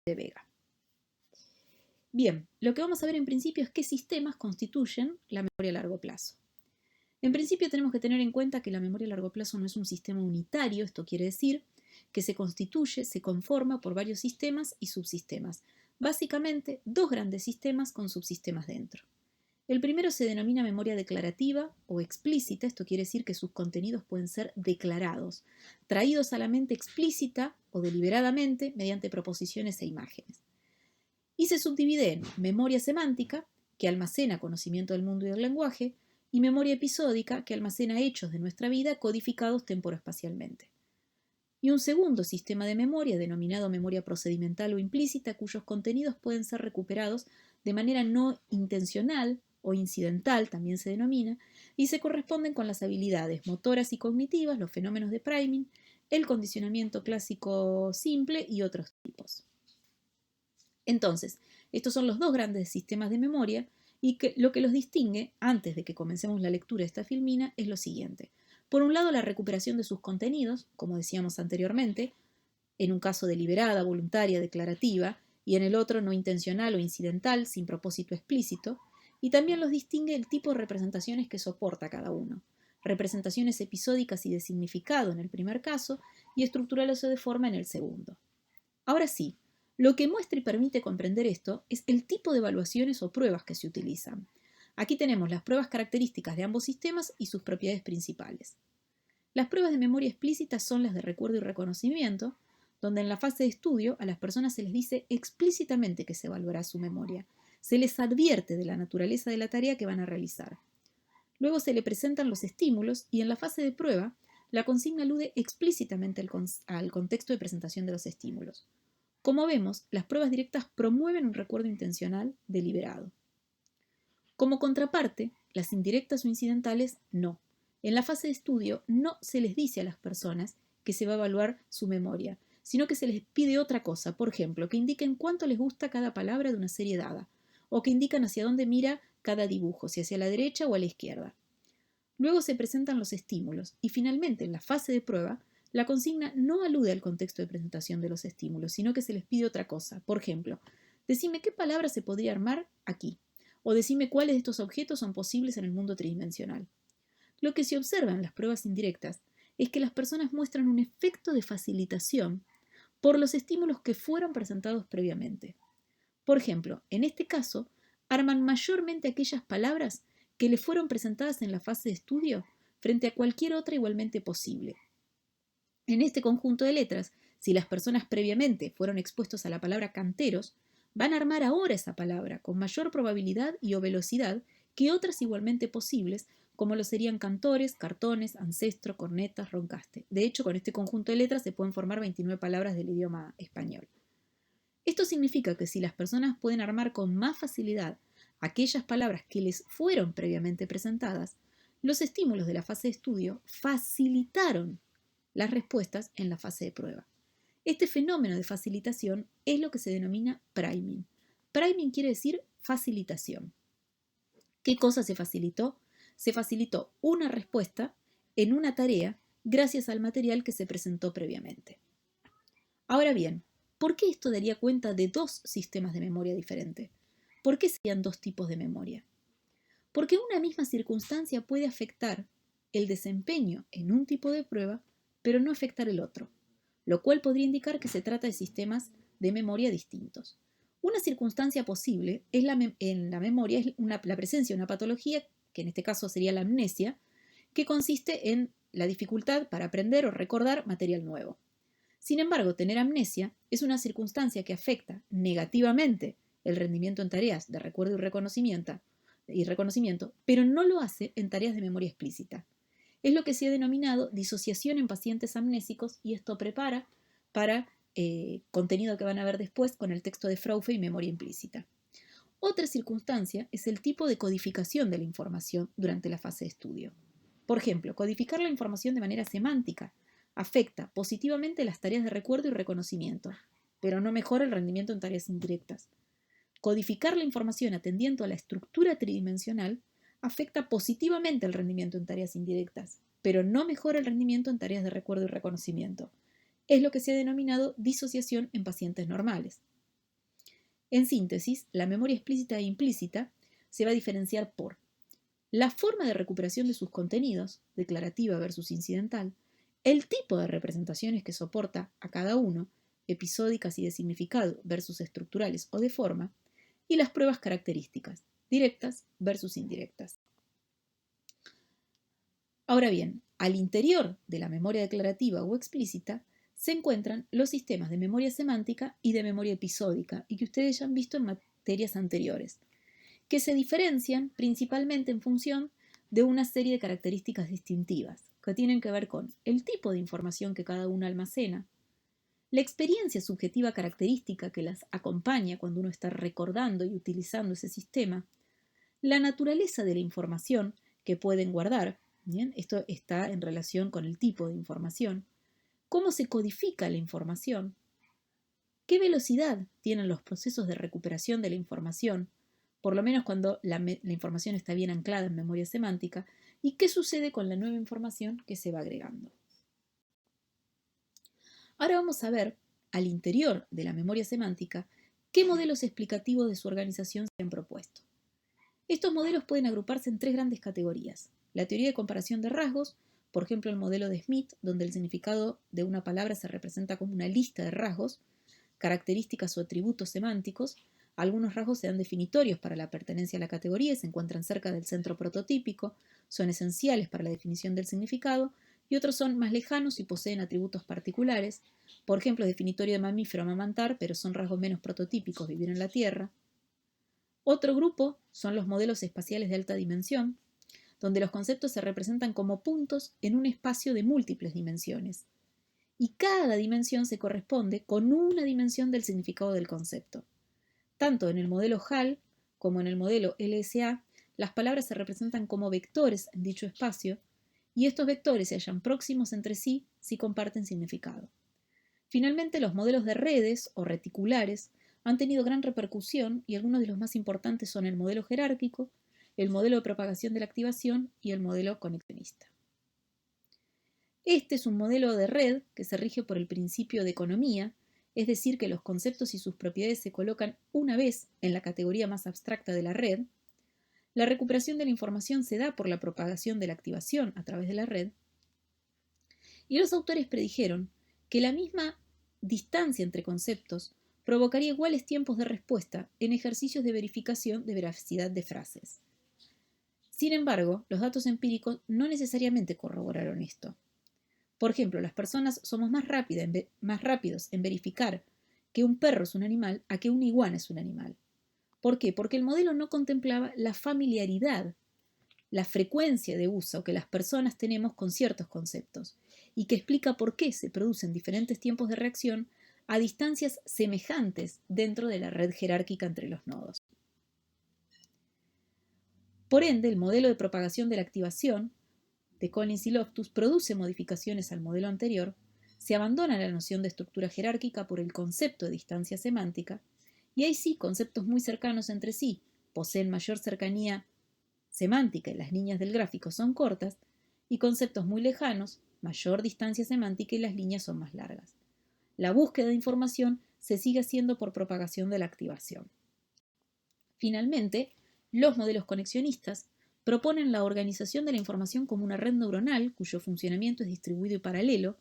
de Vega. Bien, lo que vamos a ver en principio es qué sistemas constituyen la memoria a largo plazo. En principio tenemos que tener en cuenta que la memoria a largo plazo no es un sistema unitario, esto quiere decir que se constituye, se conforma por varios sistemas y subsistemas. Básicamente, dos grandes sistemas con subsistemas dentro. El primero se denomina memoria declarativa o explícita, esto quiere decir que sus contenidos pueden ser declarados, traídos a la mente explícita o deliberadamente mediante proposiciones e imágenes. Y se subdivide en memoria semántica, que almacena conocimiento del mundo y del lenguaje, y memoria episódica, que almacena hechos de nuestra vida codificados temporoespacialmente. Y un segundo sistema de memoria, denominado memoria procedimental o implícita, cuyos contenidos pueden ser recuperados de manera no intencional o incidental, también se denomina, y se corresponden con las habilidades motoras y cognitivas, los fenómenos de priming, el condicionamiento clásico simple y otros tipos. Entonces, estos son los dos grandes sistemas de memoria y lo que los distingue, antes de que comencemos la lectura de esta filmina, es lo siguiente. Por un lado, la recuperación de sus contenidos, como decíamos anteriormente, en un caso deliberada, voluntaria, declarativa, y en el otro no intencional o incidental, sin propósito explícito, y también los distingue el tipo de representaciones que soporta cada uno. Representaciones episódicas y de significado en el primer caso, y estructurales o de forma en el segundo. Ahora sí, lo que muestra y permite comprender esto es el tipo de evaluaciones o pruebas que se utilizan. Aquí tenemos las pruebas características de ambos sistemas y sus propiedades principales. Las pruebas de memoria explícita son las de recuerdo y reconocimiento, donde en la fase de estudio a las personas se les dice explícitamente que se evaluará su memoria. Se les advierte de la naturaleza de la tarea que van a realizar. Luego se le presentan los estímulos y en la fase de prueba la consigna alude explícitamente al contexto de presentación de los estímulos. Como vemos, las pruebas directas promueven un recuerdo intencional deliberado. Como contraparte, las indirectas o incidentales no. En la fase de estudio no se les dice a las personas que se va a evaluar su memoria, sino que se les pide otra cosa, por ejemplo, que indiquen cuánto les gusta cada palabra de una serie dada, o que indican hacia dónde mira cada dibujo, si hacia la derecha o a la izquierda. Luego se presentan los estímulos y finalmente en la fase de prueba la consigna no alude al contexto de presentación de los estímulos, sino que se les pide otra cosa. Por ejemplo, decime qué palabra se podría armar aquí, o decime cuáles de estos objetos son posibles en el mundo tridimensional. Lo que se observa en las pruebas indirectas es que las personas muestran un efecto de facilitación por los estímulos que fueron presentados previamente. Por ejemplo, en este caso, arman mayormente aquellas palabras que le fueron presentadas en la fase de estudio frente a cualquier otra igualmente posible. En este conjunto de letras, si las personas previamente fueron expuestos a la palabra canteros, van a armar ahora esa palabra con mayor probabilidad y o velocidad que otras igualmente posibles, como lo serían cantores, cartones, ancestro, cornetas, roncaste. De hecho, con este conjunto de letras se pueden formar 29 palabras del idioma español. Esto significa que si las personas pueden armar con más facilidad aquellas palabras que les fueron previamente presentadas, los estímulos de la fase de estudio facilitaron las respuestas en la fase de prueba. Este fenómeno de facilitación es lo que se denomina priming. Priming quiere decir facilitación. ¿Qué cosa se facilitó? Se facilitó una respuesta en una tarea gracias al material que se presentó previamente. Ahora bien, ¿por qué esto daría cuenta de dos sistemas de memoria diferentes? ¿Por qué serían dos tipos de memoria? Porque una misma circunstancia puede afectar el desempeño en un tipo de prueba, pero no afectar el otro, lo cual podría indicar que se trata de sistemas de memoria distintos. Una circunstancia posible es en la memoria es la presencia de una patología, que en este caso sería la amnesia, que consiste en la dificultad para aprender o recordar material nuevo. Sin embargo, tener amnesia es una circunstancia que afecta negativamente el rendimiento en tareas de recuerdo y reconocimiento, pero no lo hace en tareas de memoria explícita. Es lo que se ha denominado disociación en pacientes amnésicos y esto prepara para contenido que van a ver después con el texto de Fraufe y memoria implícita. Otra circunstancia es el tipo de codificación de la información durante la fase de estudio. Por ejemplo, codificar la información de manera semántica afecta positivamente las tareas de recuerdo y reconocimiento, pero no mejora el rendimiento en tareas indirectas. Codificar la información atendiendo a la estructura tridimensional afecta positivamente el rendimiento en tareas indirectas, pero no mejora el rendimiento en tareas de recuerdo y reconocimiento. Es lo que se ha denominado disociación en pacientes normales. En síntesis, la memoria explícita e implícita se va a diferenciar por la forma de recuperación de sus contenidos, declarativa versus incidental, el tipo de representaciones que soporta a cada uno, episódicas y de significado versus estructurales o de forma, y las pruebas características, directas versus indirectas. Ahora bien, al interior de la memoria declarativa o explícita se encuentran los sistemas de memoria semántica y de memoria episódica, y que ustedes ya han visto en materias anteriores, que se diferencian principalmente en función de una serie de características distintivas, que tienen que ver con el tipo de información que cada uno almacena, la experiencia subjetiva característica que las acompaña cuando uno está recordando y utilizando ese sistema, la naturaleza de la información que pueden guardar, ¿bien? Esto está en relación con el tipo de información, cómo se codifica la información, qué velocidad tienen los procesos de recuperación de la información, por lo menos cuando la información está bien anclada en memoria semántica, y qué sucede con la nueva información que se va agregando. Ahora vamos a ver, al interior de la memoria semántica, qué modelos explicativos de su organización se han propuesto. Estos modelos pueden agruparse en tres grandes categorías. La teoría de comparación de rasgos, por ejemplo el modelo de Smith, donde el significado de una palabra se representa como una lista de rasgos, características o atributos semánticos. Algunos rasgos sean definitorios para la pertenencia a la categoría y se encuentran cerca del centro prototípico, son esenciales para la definición del significado, y otros son más lejanos y poseen atributos particulares. Por ejemplo, es definitorio de mamífero amamantar, pero son rasgos menos prototípicos, vivir en la Tierra. Otro grupo son los modelos espaciales de alta dimensión, donde los conceptos se representan como puntos en un espacio de múltiples dimensiones, y cada dimensión se corresponde con una dimensión del significado del concepto. Tanto en el modelo HAL como en el modelo LSA, las palabras se representan como vectores en dicho espacio, y estos vectores se hallan próximos entre sí si comparten significado. Finalmente, los modelos de redes o reticulares han tenido gran repercusión y algunos de los más importantes son el modelo jerárquico, el modelo de propagación de la activación y el modelo conexionista. Este es un modelo de red que se rige por el principio de economía, es decir, que los conceptos y sus propiedades se colocan una vez en la categoría más abstracta de la red. La recuperación de la información se da por la propagación de la activación a través de la red. Y los autores predijeron que la misma distancia entre conceptos provocaría iguales tiempos de respuesta en ejercicios de verificación de veracidad de frases. Sin embargo, los datos empíricos no necesariamente corroboraron esto. Por ejemplo, las personas somos más rápidos en verificar que un perro es un animal a que una iguana es un animal. ¿Por qué? Porque el modelo no contemplaba la familiaridad, la frecuencia de uso que las personas tenemos con ciertos conceptos y que explica por qué se producen diferentes tiempos de reacción a distancias semejantes dentro de la red jerárquica entre los nodos. Por ende, el modelo de propagación de la activación de Collins y Loftus produce modificaciones al modelo anterior, se abandona la noción de estructura jerárquica por el concepto de distancia semántica, y ahí sí, conceptos muy cercanos entre sí poseen mayor cercanía semántica y las líneas del gráfico son cortas, y conceptos muy lejanos, mayor distancia semántica y las líneas son más largas. La búsqueda de información se sigue haciendo por propagación de la activación. Finalmente, los modelos conexionistas proponen la organización de la información como una red neuronal cuyo funcionamiento es distribuido y paralelo.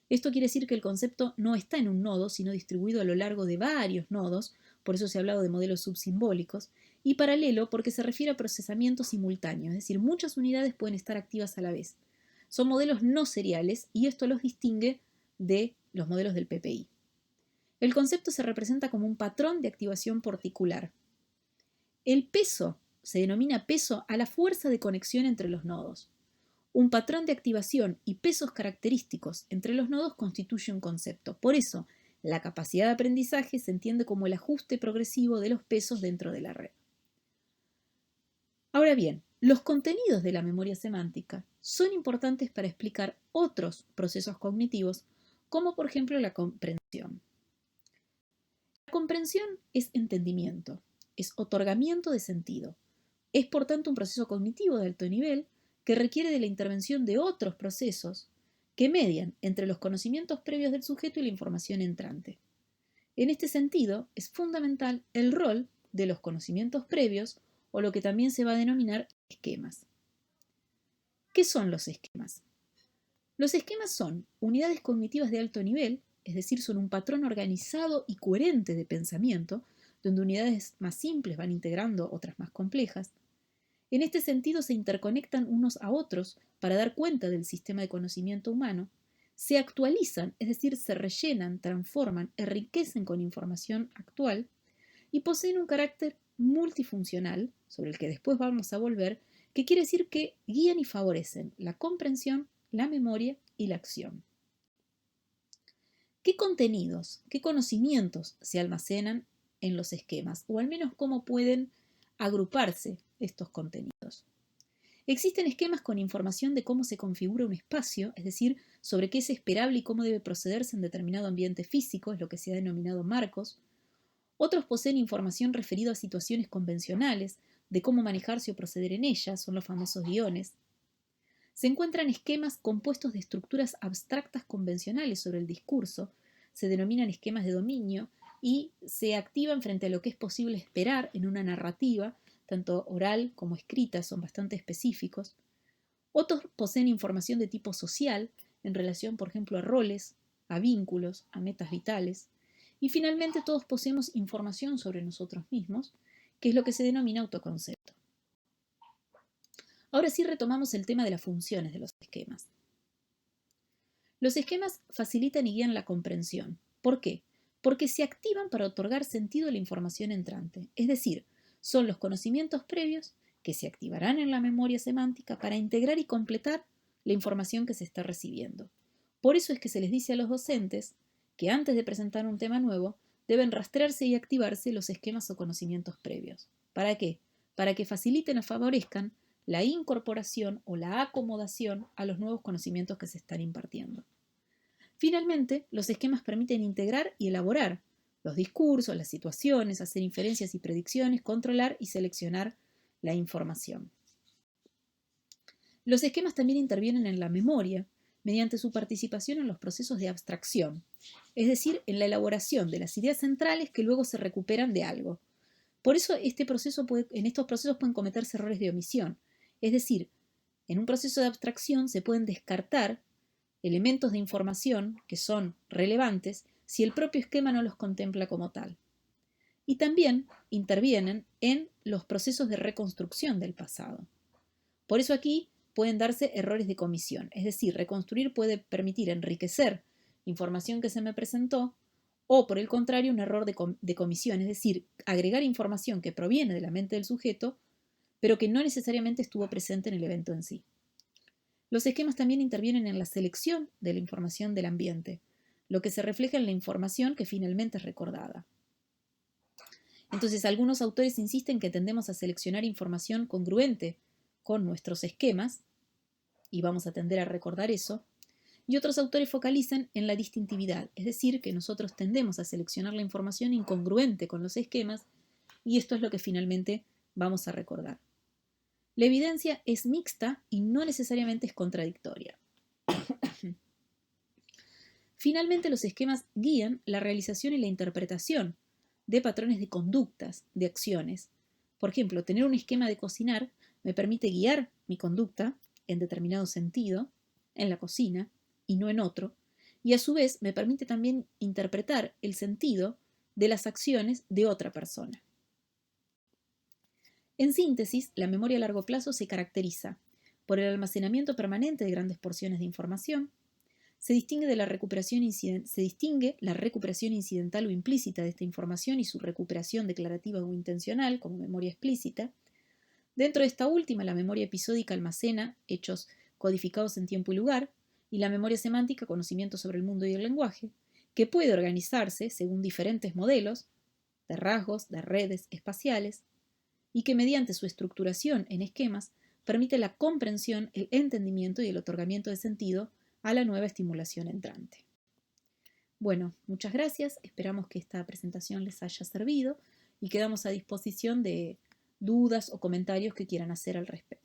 Esto quiere decir que el concepto no está en un nodo, sino distribuido a lo largo de varios nodos, por eso se ha hablado de modelos subsimbólicos, y paralelo porque se refiere a procesamiento simultáneo, es decir, muchas unidades pueden estar activas a la vez. Son modelos no seriales y esto los distingue de los modelos del PPI. El concepto se representa como un patrón de activación particular. El peso se denomina peso a la fuerza de conexión entre los nodos. Un patrón de activación y pesos característicos entre los nodos constituye un concepto. Por eso, la capacidad de aprendizaje se entiende como el ajuste progresivo de los pesos dentro de la red. Ahora bien, los contenidos de la memoria semántica son importantes para explicar otros procesos cognitivos, como por ejemplo la comprensión. La comprensión es entendimiento, es otorgamiento de sentido. Es por tanto un proceso cognitivo de alto nivel que requiere de la intervención de otros procesos que median entre los conocimientos previos del sujeto y la información entrante. En este sentido, es fundamental el rol de los conocimientos previos o lo que también se va a denominar esquemas. ¿Qué son los esquemas? Los esquemas son unidades cognitivas de alto nivel, es decir, son un patrón organizado y coherente de pensamiento, donde unidades más simples van integrando otras más complejas. En este sentido se interconectan unos a otros para dar cuenta del sistema de conocimiento humano, se actualizan, es decir, se rellenan, transforman, enriquecen con información actual y poseen un carácter multifuncional, sobre el que después vamos a volver, que quiere decir que guían y favorecen la comprensión, la memoria y la acción. ¿Qué contenidos, qué conocimientos se almacenan en los esquemas? O al menos cómo pueden agruparse estos contenidos. Existen esquemas con información de cómo se configura un espacio, es decir, sobre qué es esperable y cómo debe procederse en determinado ambiente físico, es lo que se ha denominado marcos. Otros poseen información referida a situaciones convencionales, de cómo manejarse o proceder en ellas, son los famosos guiones. Se encuentran esquemas compuestos de estructuras abstractas convencionales sobre el discurso, se denominan esquemas de dominio y se activan frente a lo que es posible esperar en una narrativa, tanto oral como escrita, son bastante específicos. Otros poseen información de tipo social, en relación, por ejemplo, a roles, a vínculos, a metas vitales. Y finalmente todos poseemos información sobre nosotros mismos, que es lo que se denomina autoconcepto. Ahora sí retomamos el tema de las funciones de los esquemas. Los esquemas facilitan y guían la comprensión. ¿Por qué? Porque se activan para otorgar sentido a la información entrante, es decir, son los conocimientos previos que se activarán en la memoria semántica para integrar y completar la información que se está recibiendo. Por eso es que se les dice a los docentes que antes de presentar un tema nuevo deben rastrearse y activarse los esquemas o conocimientos previos. ¿Para qué? Para que faciliten o favorezcan la incorporación o la acomodación a los nuevos conocimientos que se están impartiendo. Finalmente, los esquemas permiten integrar y elaborar los discursos, las situaciones, hacer inferencias y predicciones, controlar y seleccionar la información. Los esquemas también intervienen en la memoria mediante su participación en los procesos de abstracción, es decir, en la elaboración de las ideas centrales que luego se recuperan de algo. Por eso en estos procesos pueden cometerse errores de omisión, es decir, en un proceso de abstracción se pueden descartar elementos de información que son relevantes si el propio esquema no los contempla como tal. Y también intervienen en los procesos de reconstrucción del pasado. Por eso aquí pueden darse errores de comisión, es decir, reconstruir puede permitir enriquecer información que se me presentó o, por el contrario, un error de comisión, es decir, agregar información que proviene de la mente del sujeto, pero que no necesariamente estuvo presente en el evento en sí. Los esquemas también intervienen en la selección de la información del ambiente, lo que se refleja en la información que finalmente es recordada. Entonces, algunos autores insisten que tendemos a seleccionar información congruente con nuestros esquemas, y vamos a tender a recordar eso, y otros autores focalizan en la distintividad, es decir, que nosotros tendemos a seleccionar la información incongruente con los esquemas, y esto es lo que finalmente vamos a recordar. La evidencia es mixta y no necesariamente es contradictoria. Finalmente, los esquemas guían la realización y la interpretación de patrones de conductas, de acciones. Por ejemplo, tener un esquema de cocinar me permite guiar mi conducta en determinado sentido, en la cocina y no en otro, y a su vez me permite también interpretar el sentido de las acciones de otra persona. En síntesis, la memoria a largo plazo se caracteriza por el almacenamiento permanente de grandes porciones de información, se distingue la recuperación incidental o implícita de esta información y su recuperación declarativa o intencional como memoria explícita. Dentro de esta última, la memoria episódica almacena hechos codificados en tiempo y lugar, y la memoria semántica, conocimiento sobre el mundo y el lenguaje, que puede organizarse según diferentes modelos de rasgos, de redes espaciales, y que mediante su estructuración en esquemas permite la comprensión, el entendimiento y el otorgamiento de sentido a la nueva estimulación entrante. Bueno, muchas gracias, esperamos que esta presentación les haya servido y quedamos a disposición de dudas o comentarios que quieran hacer al respecto.